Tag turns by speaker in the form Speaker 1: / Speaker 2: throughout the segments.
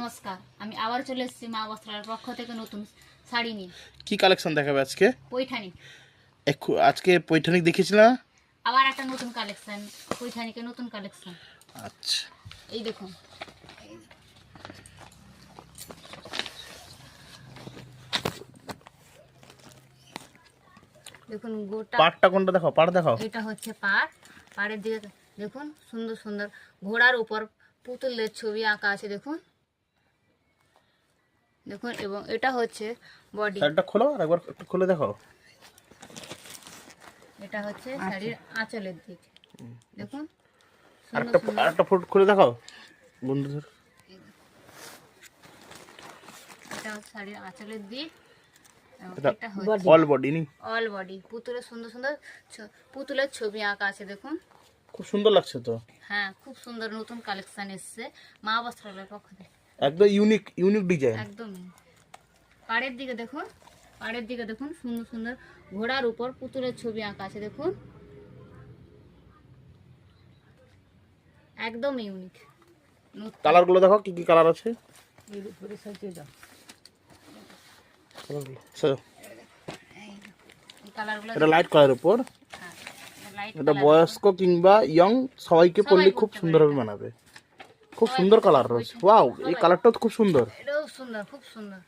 Speaker 1: নমস্কার, আমি আবার চলে এসেছি মা বস্ত্রালয়ের পক্ষ থেকে নতুন শাড়ি নিয়ে।
Speaker 2: কি কালেকশন দেখাবে আজকে?
Speaker 1: পৈঠানি।
Speaker 2: আজকে পৈঠানিক দেখিয়েছিলাম,
Speaker 1: আবার একটা নতুন কালেকশন, পৈঠানিকে নতুন কালেকশন।
Speaker 2: আচ্ছা
Speaker 1: এই দেখুন, দেখুন গোটা
Speaker 2: পাড়টা কোনটা দেখাও, পাড় দেখাও।
Speaker 1: এটা হচ্ছে পাড়। পাড়ের দিকে দেখুন, সুন্দর সুন্দর ঘোড়ার উপর পুতুলের ছবি আঁকা আছে। দেখুন দেখুন, এবং এটা হচ্ছে বডি।
Speaker 2: শাড়িটা খোলো আর একবার একটু খুলে দেখাও।
Speaker 1: এটা হচ্ছে শাড়ির আঁচলের দিক। দেখুন
Speaker 2: আরেকটা আরেকটা ফুট খুলে দেখাও বন্ধুদের।
Speaker 1: এটা হচ্ছে শাড়ির আঁচলের দিক।
Speaker 2: এটা
Speaker 1: এটা হচ্ছে
Speaker 2: অল বডি নি,
Speaker 1: অল বডি। পুতুলের সুন্দর সুন্দর পুতুলের ছবি আঁকা আছে। দেখুন
Speaker 2: খুব সুন্দর লাগছে তো।
Speaker 1: হ্যাঁ, খুব সুন্দর নতুন কালেকশন এসছে মা বস্ত্রালয়ের পক্ষ থেকে।
Speaker 2: একদম ইউনিক ইউনিক ডিজাইন।
Speaker 1: একদমই। পাড়ের দিকে দেখুন, পাড়ের দিকে দেখুন, সুন্দর সুন্দর ঘোড়ার উপর পুতুলের ছবি আঁকা আছে। দেখুন একদম ইউনিক।
Speaker 2: কালার গুলো দেখো, কি কি কালার আছে।
Speaker 1: কালারগুলো
Speaker 2: এটা লাইট কালারের উপর।
Speaker 1: লাইট
Speaker 2: এটা বয়স্ক কিংবা ইয়ং সবাইকে পরলে খুব সুন্দরভাবে মানাবে। খুব সুন্দর কালার রয়েছে। ওয়াও, এই কালারটাও খুব সুন্দর,
Speaker 1: এটাও সুন্দর, খুব সুন্দর।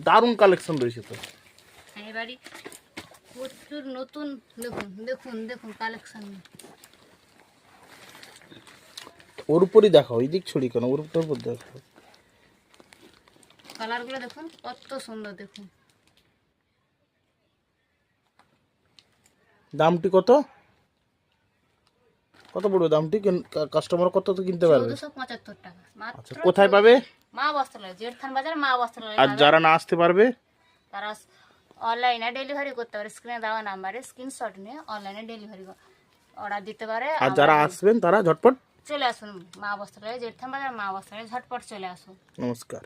Speaker 2: দারুণ কালেকশন রয়েছে তো।
Speaker 1: এবারে প্রচুর নতুন। দেখুন দেখুন দেখুন কালেকশন।
Speaker 2: ওর উপরই দেখাও, এই দিক ছড়ি কেন, ওর উপর দেখো।
Speaker 1: কালারগুলো দেখুন কত সুন্দর। দেখুন
Speaker 2: দামটি কত কত পড়বে? দামটি কাস্টমার কত তো কিনতে পারবে?
Speaker 1: 1475 টাকা মাত্র।
Speaker 2: আচ্ছা, কোথায় পাবে?
Speaker 1: মা বস্ত্রালয়, জেঠথান বাজার, মা বস্ত্রালয়।
Speaker 2: আর যারা না আসতে পারবে
Speaker 1: তারা অনলাইনে ডেলিভারি করতে পারে। স্ক্রিনে দেওয়া নাম্বারে স্ক্রিনশট নিয়ে অনলাইনে ডেলিভারি অর্ডার দিতে পারে।
Speaker 2: আর যারা আসবেন তারা ঝটপট
Speaker 1: চলে আসুন মা বস্ত্রালয়, জেঠথান বাজার, মা বস্ত্রালয়, ঝটপট চলে আসুন।
Speaker 2: নমস্কার।